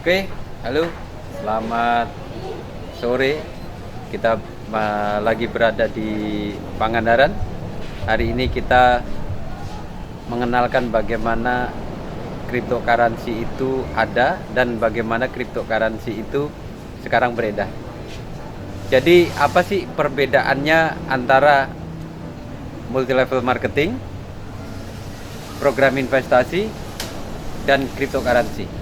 Oke, halo, selamat sore. Kita lagi berada di Pangandaran. Hari ini kita mengenalkan bagaimana cryptocurrency itu ada dan bagaimana cryptocurrency itu sekarang beredar. Jadi apa sih perbedaannya antara multi level marketing, program investasi, dan cryptocurrency?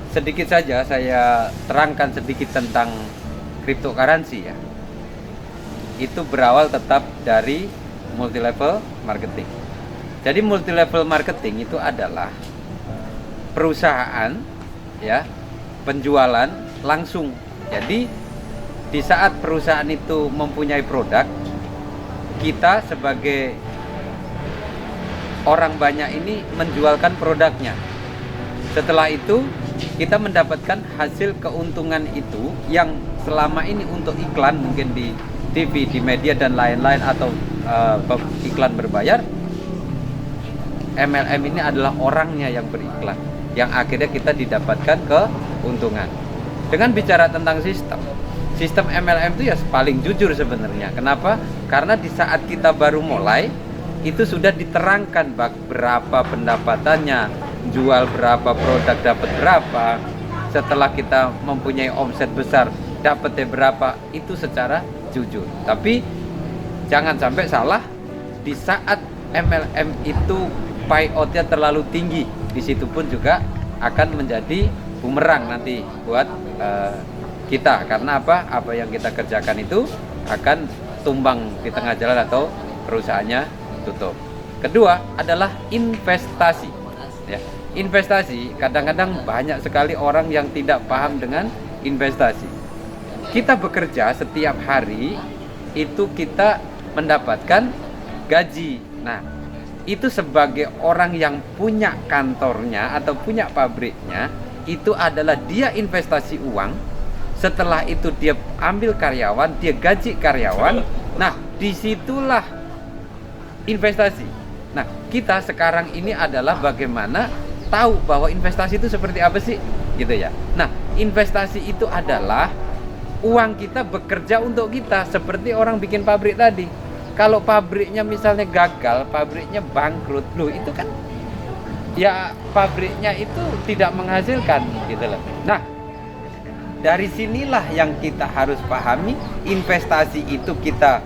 Sedikit saja saya terangkan sedikit tentang cryptocurrency ya. Itu berawal tetap dari multi level marketing. Jadi multi level marketing itu adalah perusahaan ya, penjualan langsung. Jadi di saat perusahaan itu mempunyai produk, kita sebagai orang banyak ini menjualkan produknya. Setelah itu kita mendapatkan hasil keuntungan itu yang selama ini untuk iklan, mungkin di TV, di media dan lain-lain, atau iklan berbayar. MLM ini adalah orangnya yang beriklan, yang akhirnya kita didapatkan keuntungan. Dengan bicara tentang sistem MLM itu ya paling jujur sebenarnya. Kenapa? Karena di saat kita baru mulai itu sudah diterangkan berapa pendapatannya, jual berapa produk dapat berapa, setelah kita mempunyai omset besar dapatnya berapa, itu secara jujur. Tapi jangan sampai salah, di saat MLM itu payoutnya terlalu tinggi, di situ pun juga akan menjadi bumerang nanti buat kita. Karena apa yang kita kerjakan itu akan tumbang di tengah jalan atau perusahaannya tutup. Kedua adalah investasi ya. Investasi, kadang-kadang banyak sekali orang yang tidak paham dengan investasi. Kita bekerja setiap hari itu kita mendapatkan gaji. Nah, itu sebagai orang yang punya kantornya atau punya pabriknya, itu adalah dia investasi uang. Setelah itu dia ambil karyawan, dia gaji karyawan. Nah, disitulah investasi. Nah, kita sekarang ini adalah bagaimana tahu bahwa investasi itu seperti apa sih, gitu ya. Nah, investasi itu adalah uang kita bekerja untuk kita, seperti orang bikin pabrik tadi. Kalau pabriknya misalnya gagal, pabriknya bangkrut, loh itu kan ya pabriknya itu tidak menghasilkan, gitu loh. Nah, dari sinilah yang kita harus pahami, investasi itu kita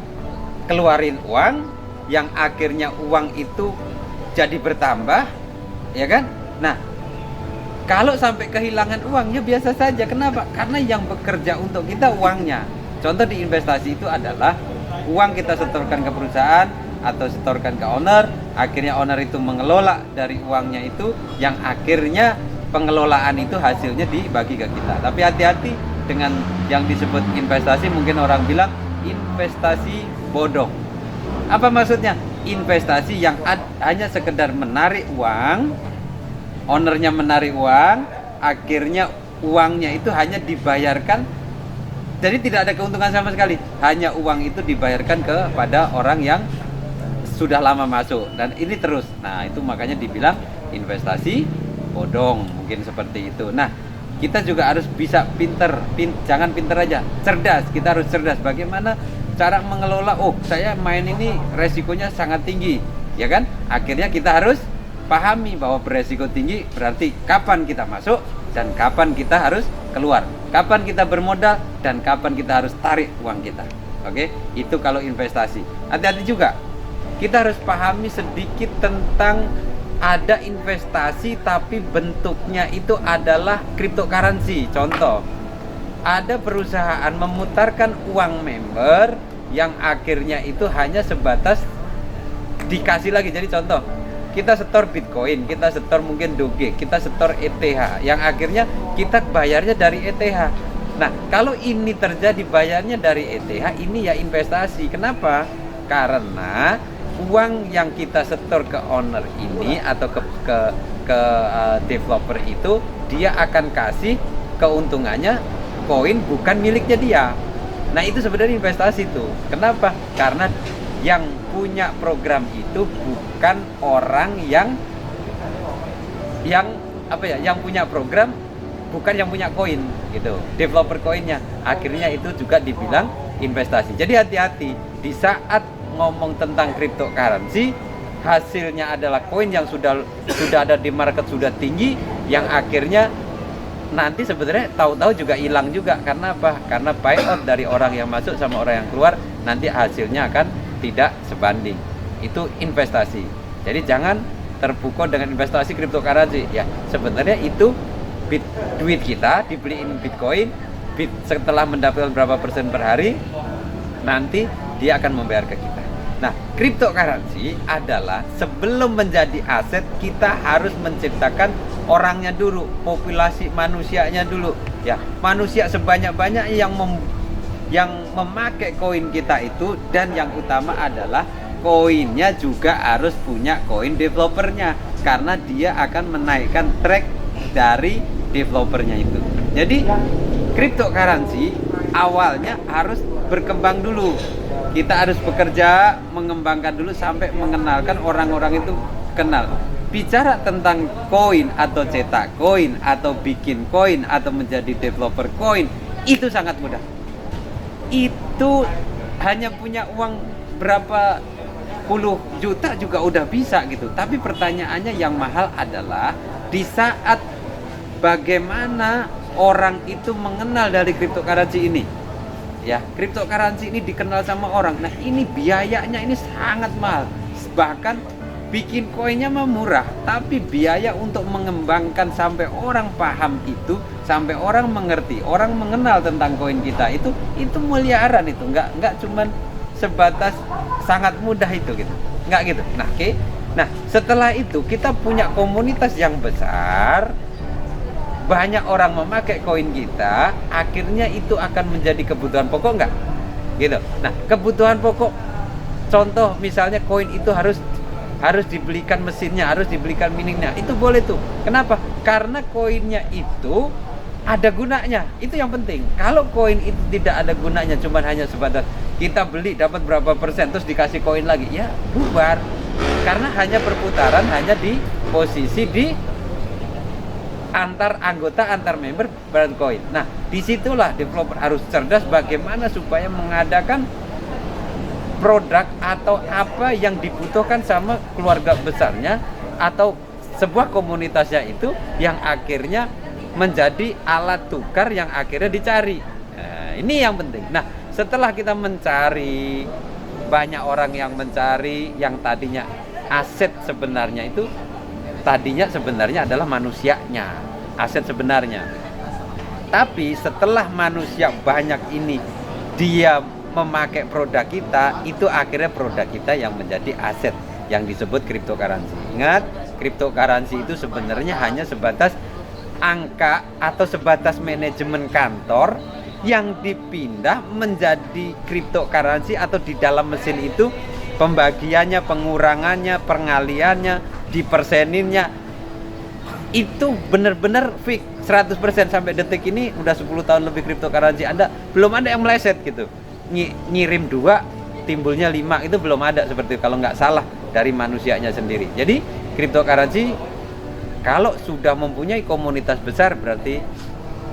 keluarin uang, yang akhirnya uang itu jadi bertambah, ya kan? Nah, kalau sampai kehilangan uang ya biasa saja. Kenapa? Karena yang bekerja untuk kita uangnya. Contoh di investasi itu adalah uang kita setorkan ke perusahaan atau setorkan ke owner, akhirnya owner itu mengelola dari uangnya itu, yang akhirnya pengelolaan itu hasilnya dibagi ke kita. Tapi hati-hati dengan yang disebut investasi. Mungkin orang bilang investasi bodong. Apa maksudnya? Investasi yang hanya sekedar menarik uang, ownernya menarik uang, akhirnya uangnya itu hanya dibayarkan, jadi tidak ada keuntungan sama sekali, hanya uang itu dibayarkan kepada orang yang sudah lama masuk, dan ini terus. Nah, itu makanya dibilang investasi bodong, mungkin seperti itu. Nah, kita juga harus bisa jangan pinter aja, cerdas. Kita harus cerdas bagaimana cara mengelola. Oh, saya main ini resikonya sangat tinggi, ya kan? Akhirnya kita harus pahami bahwa beresiko tinggi berarti kapan kita masuk dan kapan kita harus keluar, kapan kita bermodal dan kapan kita harus tarik uang kita. Oke, itu kalau investasi. Hati-hati juga, kita harus pahami sedikit tentang ada investasi tapi bentuknya itu adalah cryptocurrency. Contoh, ada perusahaan memutarkan uang member yang akhirnya itu hanya sebatas dikasih lagi. Jadi contoh, kita setor Bitcoin, kita setor mungkin Doge, kita setor ETH, yang akhirnya kita bayarnya dari ETH. Nah, kalau ini terjadi bayarnya dari ETH, ini ya investasi. Kenapa? Karena uang yang kita setor ke owner ini atau ke developer itu, dia akan kasih keuntungannya koin bukan miliknya dia. Nah, itu sebenarnya investasi tuh. Kenapa? Karena yang punya program itu bukan orang yang punya program bukan yang punya koin gitu, developer koinnya. Akhirnya itu juga dibilang investasi. Jadi hati-hati di saat ngomong tentang cryptocurrency, hasilnya adalah koin yang sudah ada di market, sudah tinggi, yang akhirnya nanti sebenarnya tahu-tahu juga hilang juga. Karena apa? Karena buyout dari orang yang masuk sama orang yang keluar, nanti hasilnya akan tidak sebanding. Itu investasi. Jadi jangan terpukau dengan investasi cryptocurrency. Ya, sebenarnya itu duit kita dibeliin Bitcoin, setelah mendapatkan berapa persen per hari, nanti dia akan membayar ke kita. Nah, cryptocurrency adalah sebelum menjadi aset, kita harus menciptakan orangnya dulu, populasi manusianya dulu. Ya, manusia sebanyak-banyak yang memakai koin kita itu, dan yang utama adalah koinnya juga harus punya koin developernya, karena dia akan menaikkan track dari developernya itu. Jadi cryptocurrency awalnya harus berkembang dulu. Kita harus bekerja, mengembangkan dulu sampai mengenalkan orang-orang itu kenal. Bicara tentang koin atau cetak koin atau bikin koin atau menjadi developer koin, itu sangat mudah. Itu hanya punya uang berapa puluh juta juga udah bisa gitu. Tapi pertanyaannya yang mahal adalah di saat bagaimana orang itu mengenal dari cryptocurrency ini. Ya, cryptocurrency ini dikenal sama orang. Nah, ini biayanya ini sangat mahal. Bahkan bikin koinnya mah murah, tapi biaya untuk mengembangkan sampai orang paham itu, sampai orang mengerti, orang mengenal tentang koin kita itu miliaran itu. Enggak cuman sebatas sangat mudah itu gitu. Enggak gitu. Nah, oke. Nah, setelah itu kita punya komunitas yang besar, banyak orang memakai koin kita, akhirnya itu akan menjadi kebutuhan pokok enggak? Gitu. Nah, kebutuhan pokok, contoh misalnya koin itu harus dibelikan mesinnya, harus dibelikan miningnya, itu boleh tuh. Kenapa? Karena koinnya itu ada gunanya, itu yang penting. Kalau koin itu tidak ada gunanya, cuma hanya sebatas kita beli dapat berapa persen terus dikasih koin lagi, ya bubar. Karena hanya perputaran, hanya di posisi di antar anggota, antar member brand koin. Nah, disitulah developer harus cerdas bagaimana supaya mengadakan produk atau apa yang dibutuhkan sama keluarga besarnya atau sebuah komunitasnya itu, yang akhirnya menjadi alat tukar yang akhirnya dicari. Nah, ini yang penting. Nah, setelah kita mencari, banyak orang yang mencari, yang tadinya aset sebenarnya itu tadinya sebenarnya adalah manusianya, aset sebenarnya. Tapi setelah manusia banyak ini dia memakai produk kita, itu akhirnya produk kita yang menjadi aset yang disebut cryptocurrency. Ingat, cryptocurrency itu sebenarnya hanya sebatas angka atau sebatas manajemen kantor yang dipindah menjadi cryptocurrency, atau di dalam mesin itu pembagiannya, pengurangannya, pengaliannya, diperseninnya itu benar-benar fix 100%. Sampai detik ini udah 10 tahun lebih cryptocurrency Anda, belum ada yang meleset gitu. Ngirim 2 timbulnya 5, itu belum ada, seperti kalau nggak salah dari manusianya sendiri. Jadi cryptocurrency kalau sudah mempunyai komunitas besar berarti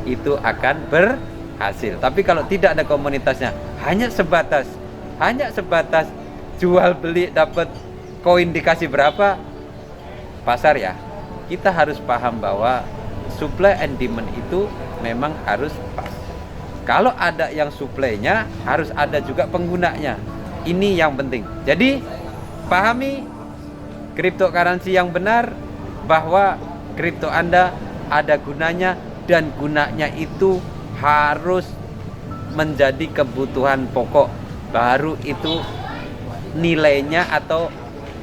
itu akan berhasil. Tapi kalau tidak ada komunitasnya, hanya sebatas jual beli dapat koin dikasih berapa pasar, ya kita harus paham bahwa supply and demand itu memang harus pas. Kalau ada yang supply-nya, harus ada juga penggunanya. Ini yang penting. Jadi pahami cryptocurrency yang benar, bahwa kripto Anda ada gunanya, dan gunanya itu harus menjadi kebutuhan pokok. Baru itu nilainya atau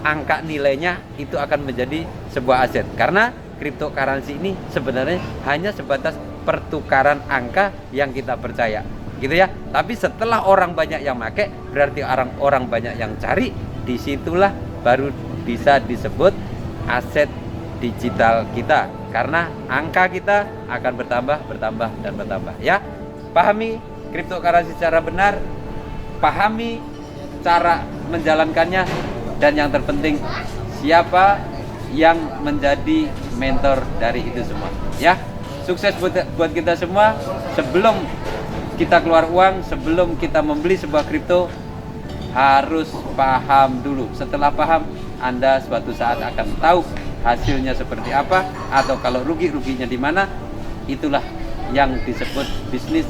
angka nilainya itu akan menjadi sebuah aset. Karena cryptocurrency ini sebenarnya hanya sebatas pertukaran angka yang kita percaya, gitu ya. Tapi setelah orang banyak yang pakai, berarti orang banyak yang cari, disitulah baru bisa disebut aset digital kita. Karena angka kita akan bertambah dan bertambah, ya. Pahami cryptocurrency secara benar, pahami cara menjalankannya, dan yang terpenting siapa yang menjadi mentor dari itu semua, ya. Sukses buat kita semua. Sebelum kita keluar uang, sebelum kita membeli sebuah kripto, harus paham dulu. Setelah paham, Anda suatu saat akan tahu hasilnya seperti apa, atau kalau ruginya di mana. Itulah yang disebut bisnis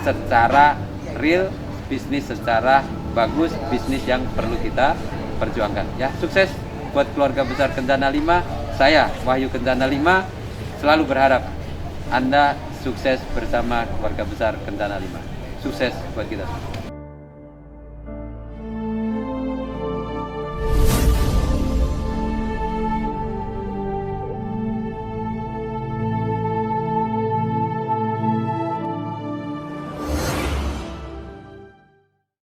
secara real, bisnis secara bagus, bisnis yang perlu kita perjuangkan. Ya, sukses buat keluarga besar Kencana 5. Saya Wahyu Kencana 5 selalu berharap Anda sukses bersama keluarga besar Kencana 5. Sukses buat kita.